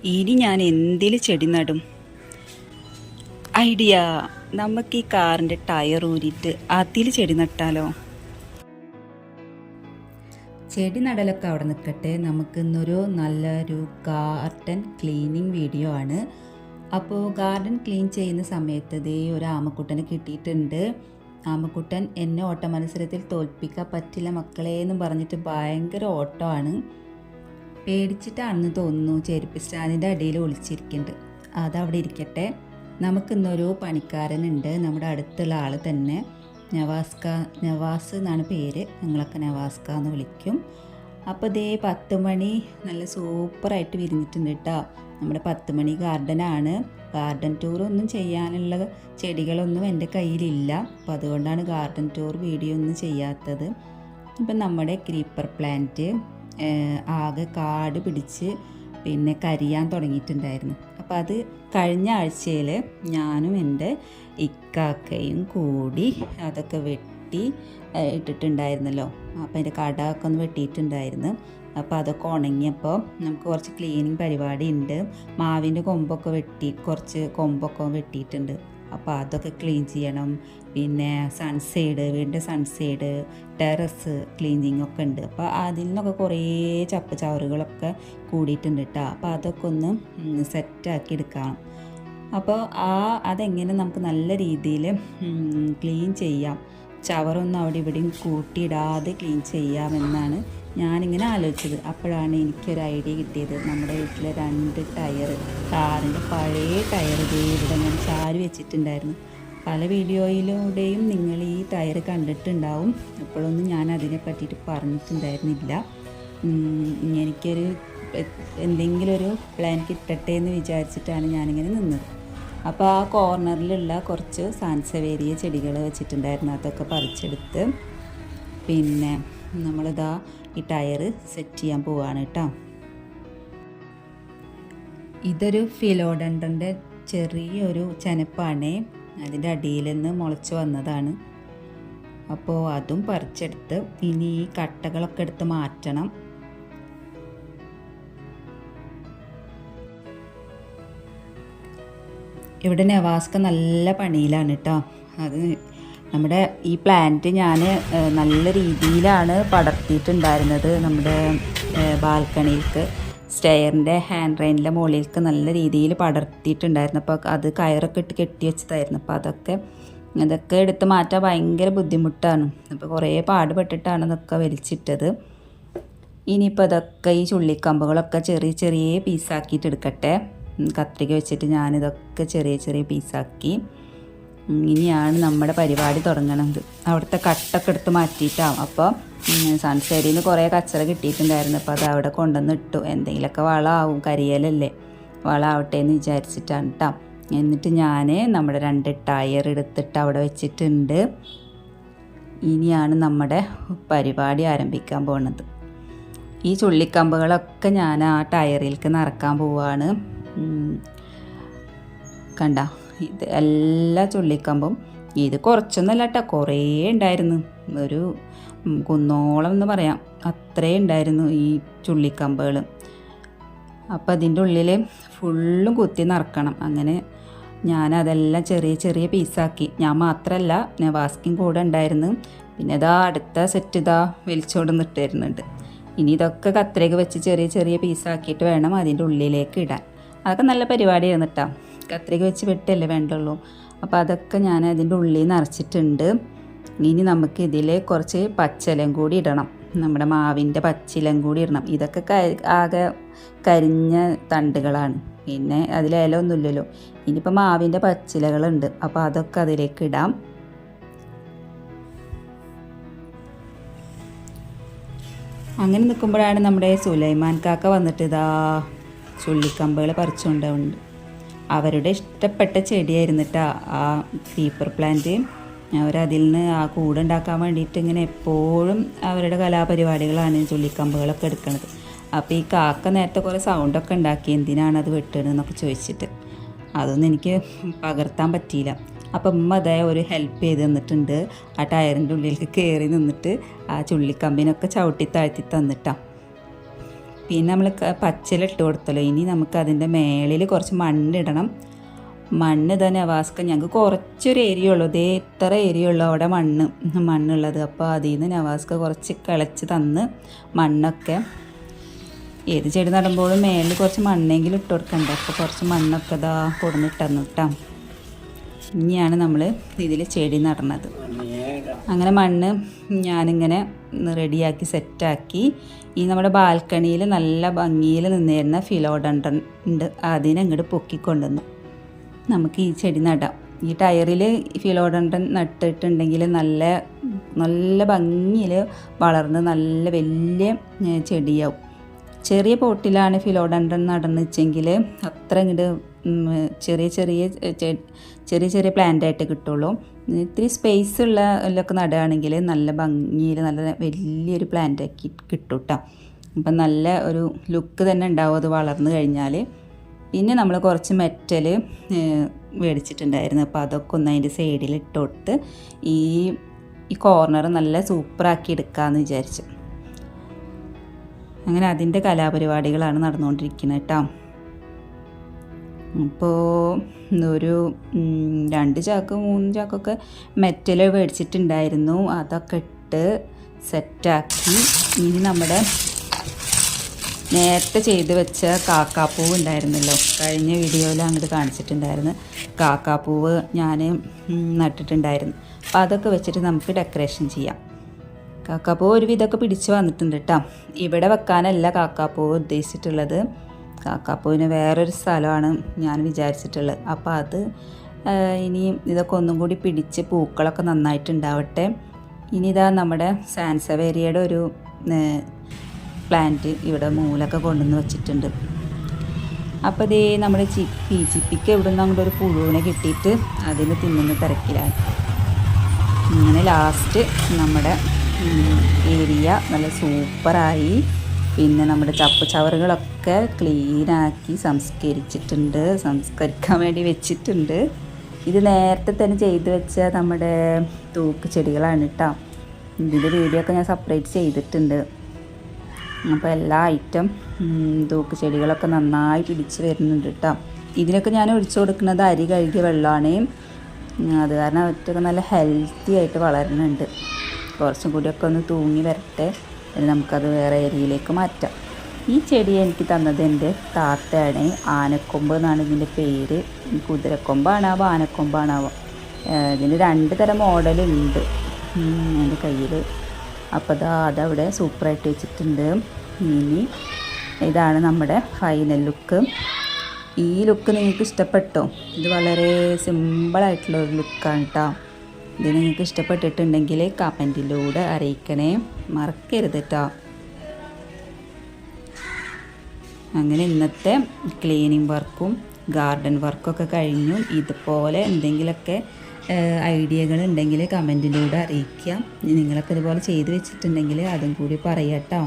ഇനി ഞാൻ എന്തിൽ ചെടി നടും? ഐഡിയ, നമുക്ക് ഈ കാറിൻ്റെ ടയർ ഊരിയിട്ട് അതിൽ ചെടി നട്ടാലോ? ചെടി നടലൊക്കെ അവിടെ നിൽക്കട്ടെ, നമുക്കിന്നൊരു നല്ലൊരു ഗാർഡൻ ക്ലീനിങ് വീഡിയോ ആണ്. അപ്പോൾ ഗാർഡൻ ക്ലീൻ ചെയ്യുന്ന സമയത്ത് ഇതേ ഒരു ആമക്കുട്ടനെ കിട്ടിയിട്ടുണ്ട്. ആമക്കുട്ടൻ എന്നെ ഓട്ട മത്സരത്തിൽ തോൽപ്പിക്കാൻ പറ്റില്ല മക്കളെ എന്ന് പറഞ്ഞിട്ട് ഭയങ്കര ഓട്ടമാണ്. പേടിച്ചിട്ടാണെന്ന് തോന്നുന്നു. ചെരുപ്പ് സ്റ്റാൻഡിൻ്റെ അടിയിൽ ഒളിച്ചിരിക്കുന്നുണ്ട്. അതവിടെ ഇരിക്കട്ടെ. നമുക്കിന്നൊരു പണിക്കാരനുണ്ട്, നമ്മുടെ അടുത്തുള്ള ആൾ തന്നെ. നവാസ് എന്നാണ് പേര്, ഞങ്ങളൊക്കെ നവാസ്ക എന്ന് വിളിക്കും. അപ്പോൾ ഇതേ 10 മണി നല്ല സൂപ്പറായിട്ട് വിരിഞ്ഞിട്ടുണ്ട് കേട്ടോ. നമ്മുടെ 10 മണി ഗാർഡനാണ്. ഗാർഡൻ ടൂറൊന്നും ചെയ്യാനുള്ള ചെടികളൊന്നും എൻ്റെ കയ്യിലില്ല, അപ്പോൾ അതുകൊണ്ടാണ് ഗാർഡൻ ടൂർ വീഡിയോ ഒന്നും ചെയ്യാത്തത്. ഇപ്പം നമ്മുടെ ക്രീപ്പർ പ്ലാന്റ് ആകെ കാട് പിടിച്ച് പിന്നെ കരിയാൻ തുടങ്ങിയിട്ടുണ്ടായിരുന്നു. അപ്പോൾ അത് കഴിഞ്ഞ ആഴ്ചയിൽ ഞാനും എൻ്റെ ഇക്കാക്കയും കൂടി അതൊക്കെ വെട്ടി ഇട്ടിട്ടുണ്ടായിരുന്നല്ലോ. അപ്പോൾ അതിൻ്റെ കടമൊക്കെ ഒന്ന് വെട്ടിയിട്ടുണ്ടായിരുന്നു. അപ്പോൾ അതൊക്കെ ഉണങ്ങിയപ്പോൾ നമുക്ക് കുറച്ച് ക്ലീനിങ് പരിപാടി ഉണ്ട്. മാവിൻ്റെ കൊമ്പൊക്കെ കുറച്ച് കൊമ്പൊക്കെ വെട്ടിയിട്ടുണ്ട്. അപ്പോൾ അതൊക്കെ ക്ലീൻ ചെയ്യണം. പിന്നെ വീടിൻ്റെ സൺസൈഡ് ടെറസ് ക്ലീനിങ് ഒക്കെ ഉണ്ട്. അപ്പോൾ അതിൽ നിന്നൊക്കെ കുറേ ചപ്പ് ചവറുകളൊക്കെ കൂടിയിട്ടുണ്ട് കേട്ടോ. അപ്പോൾ അതൊക്കെ ഒന്ന് സെറ്റാക്കി എടുക്കണം. അപ്പോൾ അതെങ്ങനെ നമുക്ക് നല്ല രീതിയിൽ ക്ലീൻ ചെയ്യാം, ചവറൊന്നും അവിടെ ഇവിടെയും കൂട്ടിയിടാതെ ക്ലീൻ ചെയ്യാമെന്നാണ് ഞാനിങ്ങനെ ആലോചിച്ചത്. അപ്പോഴാണ് എനിക്കൊരു ഐഡിയ കിട്ടിയത്. നമ്മുടെ വീട്ടിലെ 2 ടയർ, കാറിൻ്റെ പഴയ ടയർ ഇവിടെ ഞാൻ ചാരി വെച്ചിട്ടുണ്ടായിരുന്നു. പല വീഡിയോയിലൂടെയും നിങ്ങൾ ഈ ടയർ കണ്ടിട്ടുണ്ടാവും. അപ്പോഴൊന്നും ഞാൻ അതിനെ പറ്റിയിട്ട് പറഞ്ഞിട്ടുണ്ടായിരുന്നില്ല. എനിക്കൊരു എന്തെങ്കിലും ഒരു പ്ലാൻ കിട്ടട്ടെ എന്ന് വിചാരിച്ചിട്ടാണ് ഞാനിങ്ങനെ നിന്നത്. അപ്പോൾ ആ കോർണറിലുള്ള കുറച്ച് സാൻസവേരിയ ചെടികൾ വെച്ചിട്ടുണ്ടായിരുന്നു, അതൊക്കെ പറിച്ചെടുത്ത് പിന്നെ നമ്മളിതാ ഈ ടയർ സെറ്റ് ചെയ്യാൻ പോവുകയാണ് കേട്ടോ. ഇതൊരു ഫിലോഡൻഡ്രൻ്റെ ചെറിയൊരു ചെനപ്പാണേ, അതിൻ്റെ അടിയിൽ നിന്ന് മുളച്ച് വന്നതാണ്. അപ്പോൾ അതും പറിച്ചെടുത്ത് ഇനി ഈ കട്ടകളൊക്കെ എടുത്ത് മാറ്റണം. ഇവിടെ നവാസ്ക നല്ല പണിയിലാണ് കേട്ടോ. അത് നമ്മുടെ ഈ പ്ലാന്റ് ഞാൻ നല്ല രീതിയിലാണ് പടർത്തിയിട്ടുണ്ടായിരുന്നത്. നമ്മുടെ ബാൽക്കണിയിലേക്ക് സ്റ്റെയറിൻ്റെ ഹാൻഡ് റെയിലിൻ്റെ മുകളിലേക്ക് നല്ല രീതിയിൽ പടർത്തിയിട്ടുണ്ടായിരുന്നു. അപ്പോൾ അത് കയറൊക്കെ ഇട്ട് കെട്ടി വെച്ചതായിരുന്നു. അപ്പോൾ അതൊക്കെ എടുത്ത് മാറ്റാൻ ഭയങ്കര ബുദ്ധിമുട്ടാണ്. അപ്പോൾ കുറേ പാടുപെട്ടിട്ടാണ് ഇതൊക്കെ വലിച്ചിട്ടത്. ഇനിയിപ്പോൾ ഇതൊക്കെ ഈ ചുള്ളിക്കമ്പുകളൊക്കെ ചെറിയ ചെറിയ പീസാക്കിയിട്ട് എടുക്കട്ടെ. കത്രിക വെച്ചിട്ട് ഞാനിതൊക്കെ ചെറിയ ചെറിയ പീസാക്കി. ഇനിയാണ് നമ്മുടെ പരിപാടി തുടങ്ങണത്. അവിടുത്തെ കട്ടൊക്കെ എടുത്ത് മാറ്റിയിട്ടാവും. അപ്പോൾ സൺസൈഡിൽ നിന്ന് കുറേ കച്ചറ കിട്ടിയിട്ടുണ്ടായിരുന്നു. അപ്പോൾ അത് അവിടെ കൊണ്ടുവന്ന് ഇട്ടു. എന്തെങ്കിലുമൊക്കെ വളമാവും, കരിയലല്ലേ, വളമാവട്ടെ എന്ന് വിചാരിച്ചിട്ടാണ് കേട്ടോ. എന്നിട്ട് ഞാൻ നമ്മുടെ 2 ടയർ എടുത്തിട്ട് അവിടെ വെച്ചിട്ടുണ്ട്. ഇനിയാണ് നമ്മുടെ പരിപാടി ആരംഭിക്കാൻ പോകുന്നത്. ഈ ചുള്ളിക്കമ്പുകളൊക്കെ ഞാൻ ആ ടയറിലേക്ക് നിറക്കാൻ പോവുകയാണ്. കണ്ട, ഇത് എല്ലാ ചുള്ളിക്കമ്പും ഇത് കുറച്ചൊന്നുമല്ല കേട്ടോ, കുറേ ഉണ്ടായിരുന്നു. ഒരു കുന്നോളം എന്ന് പറയാം, അത്രേ ഉണ്ടായിരുന്നു ഈ ചുള്ളിക്കമ്പുകൾ. അപ്പം അതിൻ്റെ ഉള്ളിൽ ഫുള്ളും കുത്തി നിറക്കണം. അങ്ങനെ ഞാനതെല്ലാം ചെറിയ ചെറിയ പീസാക്കി. ഞാൻ മാത്രമല്ല, നവാസ്കിൻ കൂടെ ഉണ്ടായിരുന്നു. പിന്നെ ഇതാ അടുത്ത സെറ്റ് ഇതാ വലിച്ചോടുന്നിട്ട് തരുന്നുണ്ട്. ഇനി ഇതൊക്കെ കത്രിക വെച്ച് ചെറിയ ചെറിയ പീസാക്കിയിട്ട് വേണം അതിൻ്റെ ഉള്ളിലേക്ക് ഇടാൻ. അതൊക്കെ നല്ല പരിപാടിയാണ് കേട്ടോ. കത്രിക വെച്ച് വെട്ടല്ലേ വേണ്ടുള്ളൂ. അപ്പോൾ അതൊക്കെ ഞാൻ അതിൻ്റെ ഉള്ളിൽ നിറച്ചിട്ടുണ്ട്. ഇനി നമുക്ക് ഇതിൽ കുറച്ച് പച്ചിലയും കൂടി ഇടണം. നമ്മുടെ മാവിൻ്റെ പച്ചിലയും കൂടി ഇടണം. ഇതൊക്കെ ആകെ കരിഞ്ഞ തണ്ടുകളാണ്, പിന്നെ അതിൽ ഇലയൊന്നുമില്ലല്ലോ. ഇനിയിപ്പോൾ മാവിൻ്റെ പച്ചിലകളുണ്ട്, അപ്പോൾ അതൊക്കെ അതിലേക്ക് ഇടാം. അങ്ങനെ നിൽക്കുമ്പോഴാണ് നമ്മുടെ സുലൈമാൻ കാക്ക വന്നിട്ട് ഇതാ ചുള്ളിക്കമ്പുകൾ പറിച്ചുകൊണ്ടുണ്ട്. അവരുടെ ഇഷ്ടപ്പെട്ട ചെടിയായിരുന്നു കേട്ടോ ആ ക്രീപ്പർ പ്ലാന്റ്. അവരതിൽ നിന്ന് ആ കൂടുണ്ടാക്കാൻ വേണ്ടിയിട്ട് ഇങ്ങനെ എപ്പോഴും അവരുടെ കലാപരിപാടികളാണ് ചുള്ളിക്കമ്പുകളൊക്കെ എടുക്കുന്നത്. അപ്പോൾ ഈ കാക്ക നേരത്തെ കുറേ സൗണ്ടൊക്കെ ഉണ്ടാക്കി, എന്തിനാണ് അത് വെട്ടണമെന്നൊക്കെ ചോദിച്ചിട്ട്. അതൊന്നും എനിക്ക് പകർത്താൻ പറ്റിയില്ല. അപ്പം അതായ ഒരു ഹെൽപ്പ് ചെയ്ത് തന്നിട്ടുണ്ട്. ആ ടയറിൻ്റെ ഉള്ളിലേക്ക് കയറി നിന്നിട്ട് ആ ചുള്ളിക്കമ്പിനൊക്കെ ചവിട്ടി താഴ്ത്തി തന്നിട്ടാണ്. പിന്നെ നമ്മൾ പച്ചിലിട്ട് കൊടുത്തല്ലോ. ഇനി നമുക്ക് അതിൻ്റെ മേളിൽ കുറച്ച് മണ്ണിടണം. മണ്ണ് തന്നെ നവാസ്ക ഞങ്ങൾക്ക് കുറച്ചൊരു ഏരിയ ഉള്ളൂ, ഇതേ ഇത്ര ഏരിയ ഉള്ളൂ അവിടെ മണ്ണുള്ളത്. അപ്പോൾ അതിൽ നിന്ന് നവാസ്ക കുറച്ച് കിളച്ച് തന്ന് മണ്ണൊക്കെ, ഏത് ചെടി നടുമ്പോഴും മേളിൽ കുറച്ച് മണ്ണെങ്കിലും ഇട്ട് കൊടുക്കണ്ട. അപ്പോൾ കുറച്ച് മണ്ണൊക്കെ ഇതാ കൊടുന്നിട്ടന്നു കേട്ടോ. ഇനിയാണ് നമ്മൾ ഇതിൽ ചെടി നടണത്. അങ്ങനെ മണ്ണ് ഞാനിങ്ങനെ റെഡിയാക്കി സെറ്റാക്കി. ഈ നമ്മുടെ ബാൽക്കണിയിൽ നല്ല ഭംഗിയിൽ നിന്നിരുന്ന ഫിലോഡൻഡ്രൻ ഉണ്ട്, അതിനെ ഇങ്ങോട്ട് പൊക്കിക്കൊണ്ടുവന്നു. നമുക്ക് ഈ ചെടി നടാം. ഈ ടയറിൽ ഫിലോഡൻഡ്രൻ നട്ടിട്ടുണ്ടെങ്കിൽ നല്ല നല്ല ഭംഗിയിൽ വളർന്ന് നല്ല വലിയ ചെടിയാവും. ചെറിയ പോട്ടിലാണ് ഫിലോഡൻഡ്രൻ നടന്നു വെച്ചെങ്കിൽ അത്ര ഇങ്ങോട്ട് ചെറിയ ചെറിയ പ്ലാന്റായിട്ട് കിട്ടുള്ളൂ. ഇത്തിരി സ്പേസ് ഉള്ള ഇതിലൊക്കെ നടുകയാണെങ്കിൽ നല്ല ഭംഗിയിൽ നല്ല വലിയൊരു പ്ലാന്റാക്കി കിട്ടും കേട്ടോ. അപ്പം നല്ല ഒരു ലുക്ക് തന്നെ ഉണ്ടാവും അത് വളർന്നു കഴിഞ്ഞാൽ. പിന്നെ നമ്മൾ കുറച്ച് മെറ്റൽ മേടിച്ചിട്ടുണ്ടായിരുന്നു. അപ്പോൾ അതൊക്കെ ഒന്ന് അതിൻ്റെ സൈഡിൽ ഇട്ട് കൊടുത്ത് ഈ കോർണർ നല്ല സൂപ്പറാക്കി എടുക്കാമെന്ന് വിചാരിച്ചു. അങ്ങനെ അതിൻ്റെ കലാപരിപാടികളാണ് നടന്നുകൊണ്ടിരിക്കുന്നത് കേട്ടോ. അപ്പോൾ ഒരു 2 ചാക്ക് 3 ചാക്കൊക്കെ മെറ്റൽ മേടിച്ചിട്ടുണ്ടായിരുന്നു. അതൊക്കെ ഇട്ട് സെറ്റാക്കി. ഇനി നമ്മുടെ നേരത്തെ ചെയ്ത് വെച്ച കാക്കാപ്പൂവ് ഉണ്ടായിരുന്നല്ലോ, കഴിഞ്ഞ വീഡിയോയിൽ അങ്ങോട്ട് കാണിച്ചിട്ടുണ്ടായിരുന്നു. കാക്കാപ്പൂവ് ഞാൻ നട്ടിട്ടുണ്ടായിരുന്നു. അപ്പോൾ അതൊക്കെ വെച്ചിട്ട് നമുക്ക് ഡെക്കറേഷൻ ചെയ്യാം. കാക്കാപ്പൂവ് ഒരു വിധമൊക്കെ പിടിച്ച് വന്നിട്ടുണ്ട് കേട്ടോ. ഇവിടെ വെക്കാനല്ല കാക്കാപ്പൂവ് ഉദ്ദേശിച്ചിട്ടുള്ളത്. കാക്കാപ്പൂവിന് വേറൊരു സ്ഥലമാണ് ഞാൻ വിചാരിച്ചിട്ടുള്ളത്. അപ്പോൾ അത് ഇനി ഇതൊക്കെ ഒന്നും കൂടി പിടിച്ച് പൂക്കളൊക്കെ നന്നായിട്ടുണ്ടാവട്ടെ. ഇനി ഇതാ നമ്മുടെ സാൻസവേരിയയുടെ ഒരു പ്ലാന്റ് ഇവിടെ മൂലൊക്കെ കൊണ്ടുവന്ന് വെച്ചിട്ടുണ്ട്. അപ്പോൾ ഇതേ നമ്മുടെ ചിപ്പിക്ക് ഇവിടെ നിന്ന് അങ്ങോട്ട് ഒരു പുഴുവിനെ കിട്ടിയിട്ട് അതിന് തിന്നുന്ന തിരക്കിലാണ്. ഇങ്ങനെ ലാസ്റ്റ് നമ്മുടെ ഏരിയ നല്ല സൂപ്പറായി. പിന്നെ നമ്മുടെ ചവറുകളൊക്കെ ക്ലീനാക്കി സംസ്കരിക്കാൻ വേണ്ടി വെച്ചിട്ടുണ്ട്. ഇത് നേരത്തെ തന്നെ ചെയ്ത് വെച്ച നമ്മുടെ തൂക്ക് ചെടികളാണ് കേട്ടോ. ഇതിൻ്റെ വീഡിയോ ഒക്കെ ഞാൻ സെപ്പറേറ്റ് ചെയ്തിട്ടുണ്ട്. അപ്പോൾ എല്ലാ ഐറ്റം തൂക്ക് ചെടികളൊക്കെ നന്നായി പിടിച്ച് വരുന്നുണ്ട് കേട്ടോ. ഇതിനൊക്കെ ഞാൻ ഒഴിച്ചു കൊടുക്കുന്നത് അരി കഴുകിയ വെള്ളമാണ്. അത് കാരണം അവറ്റൊക്കെ നല്ല ഹെൽത്തി ആയിട്ട് വളരുന്നുണ്ട്. കുറച്ചും കൂടിയൊക്കെ ഒന്ന് തൂങ്ങി വരട്ടെ, എന്നിട്ട് നമുക്കത് വേറെ ഏരിയയിലേക്ക് മാറ്റാം. ഈ ചെടി എനിക്ക് തന്നത് എൻ്റെ താത്തയാണ്. ആനക്കൊമ്പ് എന്നാണ് ഇതിൻ്റെ പേര്. കുതിരക്കൊമ്പാണാവോ ആനക്കൊമ്പാണാവോ, ഇതിന് 2 തരം മോഡലുണ്ട് എൻ്റെ കയ്യിൽ. അപ്പോൾ അതവിടെ സൂപ്പറായിട്ട് വെച്ചിട്ടുണ്ട്. ഇനി ഇതാണ് നമ്മുടെ ഫൈനൽ ലുക്ക്. ഈ ലുക്ക് നിങ്ങൾക്ക് ഇഷ്ടപ്പെട്ടോ? ഇത് വളരെ സിമ്പിളായിട്ടുള്ളൊരു ലുക്കാണ് കേട്ടോ. ഇത് നിങ്ങൾക്ക് ഇഷ്ടപ്പെട്ടിട്ടുണ്ടെങ്കിൽ കമൻറ്റിലൂടെ അറിയിക്കണേ, മറക്കരുത് കേട്ടോ. അങ്ങനെ ഇന്നത്തെ ക്ലീനിങ് വർക്കും ഗാർഡൻ വർക്കൊക്കെ കഴിഞ്ഞു. ഇതുപോലെ എന്തെങ്കിലുമൊക്കെ ഐഡിയകൾ ഉണ്ടെങ്കിൽ കമൻറ്റിലൂടെ അറിയിക്കാം. നിങ്ങളൊക്കെ ഇതുപോലെ ചെയ്ത് വെച്ചിട്ടുണ്ടെങ്കിൽ അതും കൂടി പറയാം കേട്ടോ.